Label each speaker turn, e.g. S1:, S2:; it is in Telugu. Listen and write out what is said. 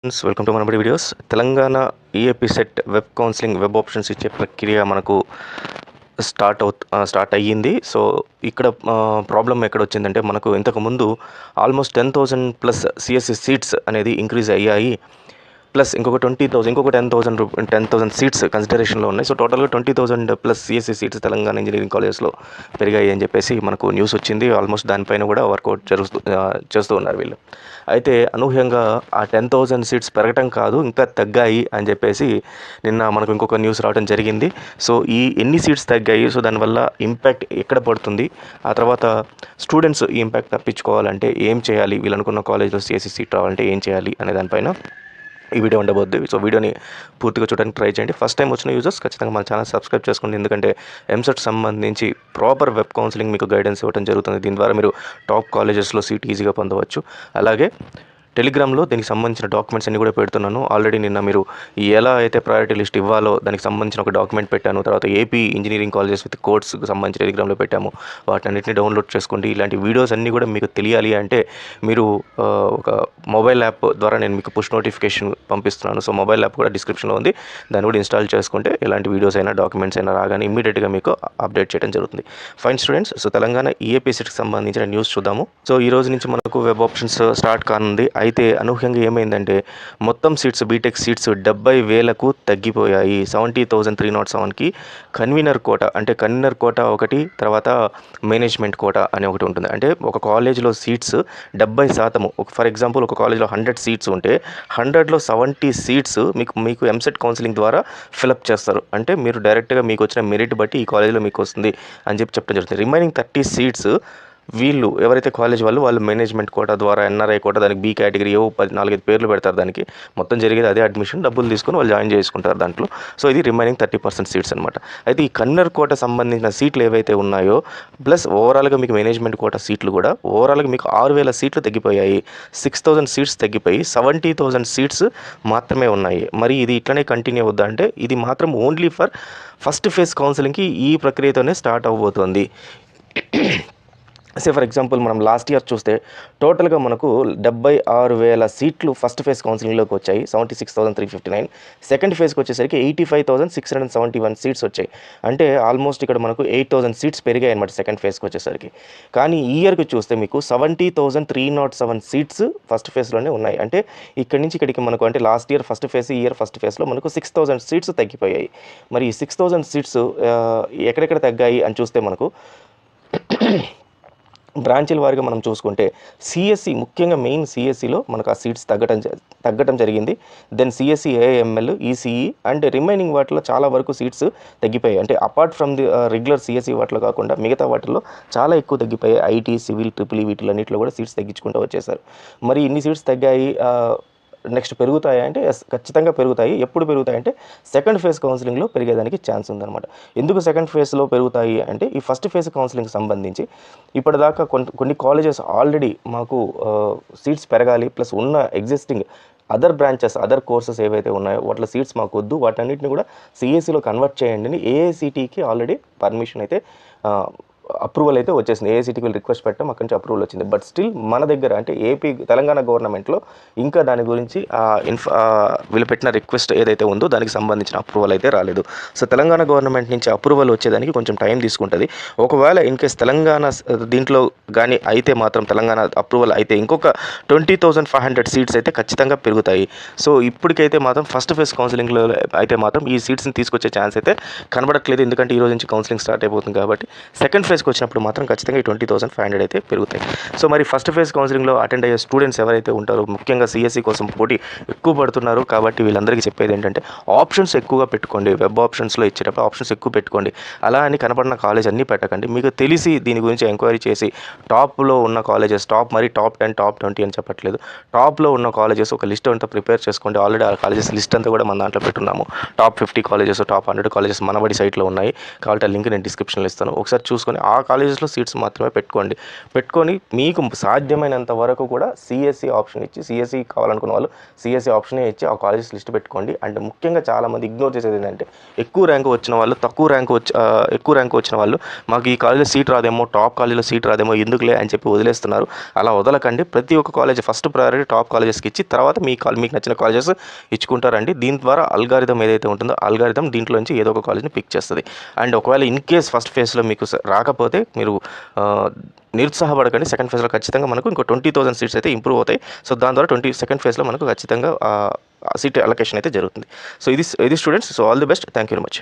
S1: Friends, welcome to Manabadi videos. Telangana EAP set web counselling web options ఇచ్చే ప్రక్రియ మనకు స్టార్ట్ అయ్యింది. సో ఇక్కడ ప్రాబ్లం ఎక్కడ వచ్చిందంటే, మనకు ఇంతకుముందు ఆల్మోస్ట్ 10,000 ప్లస్ సిఎస్సి సీట్స్ అనేది ఇంక్రీజ్ అయ్యాయి. ప్లస్ ఇంకొక 10,000 సీట్స్ కన్సిడరేషన్లో ఉన్నాయి. సో టోటల్గా 20,000 plus CSE seats Telangana engineering కాలేజెస్లో పెరిగాయి అని చెప్పేసి మనకు న్యూస్ వచ్చింది. ఆల్మోస్ట్ దానిపైన కూడా వర్కౌట్ చేస్తూ ఉన్నారు వీళ్ళు. అయితే అనూహ్యంగా ఆ 10,000 సీట్స్ పెరగటం కాదు, ఇంకా తగ్గాయి అని చెప్పేసి నిన్న మనకు ఇంకొక న్యూస్ రావడం జరిగింది. సో ఈ ఎన్ని సీట్స్ తగ్గాయి, సో దానివల్ల ఇంపాక్ట్ ఎక్కడ పడుతుంది, ఆ తర్వాత స్టూడెంట్స్ ఈ ఇంపాక్ట్ తప్పించుకోవాలంటే ఏం చేయాలి, వీళ్ళు అనుకున్న కాలేజ్లో సిఎస్సి సీట్ రావాలంటే ఏం చేయాలి అనే దానిపైన ఈ వీడియో ఉండబోద్ది. సో వీడియోని పూర్తిగా చూడడానికి ట్రై చేయండి. ఫస్ట్ టైం వచ్చిన యూజర్స్ ఖచ్చితంగా మన ఛానల్ సబ్స్క్రైబ్ చేసుకోండి, ఎందుకంటే ఎంసెట్ సంబంధించి ప్రాపర్ వెబ్ కౌన్సిలింగ్ మీకు గైడెన్స్ ఇవ్వడం జరుగుతుంది. దీని ద్వారా మీరు టాప్ కాలేజెస్లో సీట్ ఈజీగా పొందవచ్చు. అలాగే టెలిగ్రామ్లో దీనికి సంబంధించిన డాక్యుమెంట్స్ అన్ని కూడా పెడుతున్నాను. ఆల్రెడీ నిన్న మీరు ఎలా అయితే ప్రయారిటీ లిస్ట్ ఇవ్వాలో దానికి సంబంధించిన ఒక డాక్యుమెంట్ పెట్టాను. తర్వాత ఏపీ ఇంజనీరింగ్ కాలేజెస్ విత్ కోడ్స్కి సంబంధించి టెలిగ్రామ్లో పెట్టాము. వాటిని డౌన్లోడ్ చేసుకోండి. ఇలాంటి వీడియోస్ అన్నీ కూడా మీకు తెలియాలి అంటే మీరు ఒక మొబైల్ యాప్ ద్వారా నేను మీకు పుష్ నోటిఫికేషన్ పంపిస్తున్నాను. సో మొబైల్ యాప్ కూడా డిస్క్రిప్షన్లో ఉంది, దాన్ని కూడా ఇన్స్టాల్ చేసుకుంటే ఎలాంటి వీడియోస్ అయినా డాక్యుమెంట్స్ అయినా రాగానే ఇమీడియట్గా మీకు అప్డేట్ చేయడం జరుగుతుంది. Fine students, so Telangana EAP సెట్కి సంబంధించిన న్యూస్ చూద్దాము. సో ఈ రోజు నుంచి మనకు వెబ్ ఆప్షన్స్ స్టార్ట్ కానుంది. అయితే అనూహ్యంగా ఏమైందంటే, మొత్తం సీట్స్ బీటెక్ సీట్స్ 70,000కు తగ్గిపోయాయి. 70,307కి కన్వీనర్ కోటా, అంటే కన్వీనర్ కోటా ఒకటి, తర్వాత మేనేజ్మెంట్ కోటా అని ఒకటి ఉంటుంది. అంటే ఒక కాలేజీలో సీట్స్ 70%, ఫర్ ఎగ్జాంపుల్ ఒక కాలేజ్లో 100 సీట్స్ ఉంటే 100లో 70 సీట్స్ మీకు ఎంసెట్ కౌన్సిలింగ్ ద్వారా ఫిలప్ చేస్తారు. అంటే మీరు డైరెక్ట్గా మీకు వచ్చిన మెరిట్ బట్టి ఈ కాలేజీలో మీకు వస్తుంది అని చెప్పడం జరుగుతుంది. రిమైనింగ్ 30 సీట్స్ వీళ్ళు ఎవరైతే కాలేజ్ వాళ్ళు మేనేజ్మెంట్ కోటా ద్వారా, ఎన్ఆర్ఐ కోటా, దానికి బీ కేటగిరీ 4-5 పేర్లు పెడతారు. దానికి మొత్తం జరిగేది అదే అడ్మిషన్, డబ్బులు తీసుకొని వాళ్ళు జాయిన్ చేసుకుంటారు దాంట్లో. సో ఇది రిమైనింగ్ 30% సీట్స్ అనమాట. అయితే ఈ కన్వీనర్ కోటా సంబంధించిన సీట్లు ఏవైతే ఉన్నాయో, ప్లస్ ఓవరాల్గా మీకు మేనేజ్మెంట్ కోటా సీట్లు కూడా ఓవరాల్గా మీకు 6,000 సీట్లు తగ్గిపోయాయి. 6,000 సీట్స్ తగ్గిపోయి 70,000 సీట్స్ మాత్రమే ఉన్నాయి. మరి ఇది ఇట్లనే కంటిన్యూ అవుద్దా అంటే, ఇది మాత్రం ఓన్లీ ఫర్ ఫస్ట్ ఫేజ్ కౌన్సిలింగ్కి ఈ ప్రక్రియతోనే స్టార్ట్ అవబోతోంది. ఫర్ ఎగ్జాంపుల్ మనం లాస్ట్ ఇయర్ చూస్తే టోటల్గా మనకు 76,000 సీట్లు ఫస్ట్ ఫేజ్ కౌన్సిలింగ్లోకి వచ్చాయి, 76,359. సెకండ్ ఫేజ్కి వచ్చేసరికి 85,671 సీట్స్ వచ్చాయి. అంటే ఆల్మోస్ట్ ఇక్కడ మనకు 8,000 సీట్స్ పెరిగాయి అనమాట సెకండ్ ఫేజ్కి వచ్చేసరికి. కానీ ఈ ఇయర్కి చూస్తే మీకు 70,307 సీట్స్ ఫస్ట్ ఫేజ్లోనే ఉన్నాయి. అంటే ఇక్కడి నుంచి ఇక్కడికి మనకు, అంటే లాస్ట్ ఇయర్ ఫస్ట్ ఫేజ్, ఈ ఇయర్ ఫస్ట్ ఫేజ్లో మనకు 6,000 సీట్స్ తగ్గిపోయాయి. మరి ఈ 6,000 సీట్స్ ఎక్కడెక్కడ తగ్గాయి అని చూస్తే మనకు బ్రాంచీల వారిగా మనం చూసుకుంటే, సిఎస్సి ముఖ్యంగా మెయిన్ సిఎస్సిలో మనకు ఆ సీట్స్ తగ్గటం జరిగింది. Then CSE, AML, ECE and remaining వాటిలో చాలా వరకు సీట్స్ తగ్గిపోయాయి. అంటే apart from the regular CSE వాటిలో కాకుండా మిగతా వాటిల్లో చాలా ఎక్కువ తగ్గిపోయాయి. ఐటీ, సివిల్, ట్రిపుల్ ఈ వీటిలన్నింటిలో కూడా సీట్స్ తగ్గించుకుంటూ వచ్చేసారు. మరి ఇన్ని సీట్స్ తగ్గాయి, నెక్స్ట్ పెరుగుతాయి అంటే ఖచ్చితంగా పెరుగుతాయి. ఎప్పుడు పెరుగుతాయంటే సెకండ్ ఫేజ్ కౌన్సిలింగ్లో పెరిగేదానికి ఛాన్స్ ఉందన్నమాట. ఎందుకు సెకండ్ ఫేజ్లో పెరుగుతాయి అంటే, ఈ ఫస్ట్ ఫేజ్ కౌన్సిలింగ్కి సంబంధించి ఇప్పటిదాకా కొన్ని కాలేజెస్ ఆల్రెడీ మాకు సీట్స్ పెరగాలి, ప్లస్ ఉన్న existing other branches, other courses ఏవైతే ఉన్నాయో వాటిలో సీట్స్ మాకు వద్దు, వాటన్నిటిని కూడా సిఎస్సిలో కన్వర్ట్ చేయండి అని ఏఐసిటీకి ఆల్రెడీ పర్మిషన్ అయితే, అప్రూవల్ అయితే వచ్చేసింది. ఏఐసిటీకి వీళ్ళు రిక్వెస్ట్ పెట్టాం, అక్కడి నుంచి అప్రూవల్ వచ్చింది. బట్ స్టిల్ మన దగ్గర, అంటే తెలంగాణ గవర్నమెంట్లో ఇంకా దాని గురించి వీళ్ళు పెట్టిన రిక్వెస్ట్ ఏదైతే ఉందో దానికి సంబంధించిన అప్రూవల్ అయితే రాలేదు. సో తెలంగాణ గవర్నమెంట్ నుంచి అప్రూవల్ వచ్చేదానికి కొంచెం టైం తీసుకుంటుంది. ఒకవేళ ఇన్ కేస్ తెలంగాణ దీంట్లో కానీ అయితే మాత్రం, తెలంగాణ అప్రూవల్ అయితే ఇంకొక 20,500 సీట్స్ అయితే ఖచ్చితంగా పెరుగుతాయి. సో ఇప్పటికైతే మాత్రం ఫస్ట్ ఫేజ్ కౌన్సిలింగ్లో అయితే మాత్రం ఈ సీట్స్ని తీసుకొచ్చే ఛాన్స్ అయితే కనబడట్లేదు, ఎందుకంటే ఈ రోజు నుంచి కౌన్సిలింగ్ స్టార్ట్ అయిపోతుంది కాబట్టి. సెకండ్ ఫేజ్కి వచ్చినప్పుడు మాత్రం ఖచ్చితంగా ఈ 20,500 అయితే పెరుగుతాయి. సో మరి ఫస్ట్ ఫేజ్ కౌన్సిలింగ్లో అటెండ్ అయ్యే స్టూడెంట్స్ ఎవరైతే ఉంటారో, ముఖ్యంగా సిఎస్సి కోసం పోటీ ఎక్కువ పడుతున్నారు కాబట్టి వీళ్ళందరికీ చెప్పేది ఏంటంటే, ఆప్షన్స్ ఎక్కువగా పెట్టుకోండి. వెబ్ ఆప్షన్స్లో ఇచ్చేటప్పుడు ఆప్షన్స్ ఎక్కువ పెట్టుకోండి. అలా అని కనపడిన కాలేజ్ అన్నీ పెట్టకండి. మీకు తెలిసి దీని గురించి ఎంక్వైరీ చేసి టాప్లో ఉన్న కాలేజెస్, మరి టాప్ 10, టాప్ 20 అని చెప్పట్లేదు, టాప్లో ఉన్న కాలేజెస్ ఒక లిస్ట్ అంతా ప్రిపేర్ చేసుకోండి. ఆల్రెడీ ఆ కాలేజెస్ లిస్ట్ అంతా కూడా మన దాంట్లో పెట్టున్నాము. టాప్ 50 కాలేజెస్, టాప్ 100 కాలేజెస్ మనబడి సైట్లో ఉన్నాయి కాబట్టి ఆ లింక్ నేను డిస్క్రిప్షన్లో ఇస్తాను. ఒకసారి చూసుకొని ఆ కాలేజెస్లో సీట్స్ మాత్రమే పెట్టుకొని మీకు సాధ్యమైనంత వరకు కూడా సిఎస్సి ఆప్షన్ ఇచ్చి, సిఎస్సి కావాలనుకున్న వాళ్ళు సిఎస్సి ఆప్షనే ఇచ్చి ఆ కాలేజెస్ లిస్ట్ పెట్టుకోండి. అండ్ ముఖ్యంగా చాలామంది ఇగ్నోర్ చేసేది ఏంటంటే, ఎక్కువ ర్యాంక్ వచ్చిన వాళ్ళు ఎక్కువ ర్యాంక్ వచ్చిన వాళ్ళు మాకు ఈ కాలేజీలో సీట్ రాదేమో, టాప్ కాలేజీలో సీట్ రాదేమో, ఎందుకులే అని చెప్పి వదిలేస్తున్నారు. అలా వదలకండి. ప్రతి ఒక్క కాలేజ్ ఫస్ట్ ప్రయారిటీ టాప్ కాలేజెస్కి ఇచ్చి తర్వాత మీకు నచ్చిన కాలేజెస్ ఇచ్చుకుంటారండి. దీని ద్వారా అల్గారిథం ఏదైతే ఉంటుందో అల్గారిథం దీంట్లో నుంచి ఏదో ఒక కాలేజ్ని పిక్ చేస్తుంది. అండ్ ఒకవేళ ఇన్ కేస్ ఫస్ట్ ఫేజ్లో మీకు రాకపోతే మీరు నిరుత్సాహపడకండి. సెకండ్ ఫేజ్లో ఖచ్చితంగా మనకు ఇంకో 20,000 సీట్స్ అయితే ఇంప్రూవ్ అవుతాయి. సో దాని ద్వారా సెకండ్ ఫేజ్లో మనకు ఖచ్చితంగా సీట్ అలొకేషన్ అయితే జరుగుతుంది. సో ఇది students. So all the best. Thank you very much.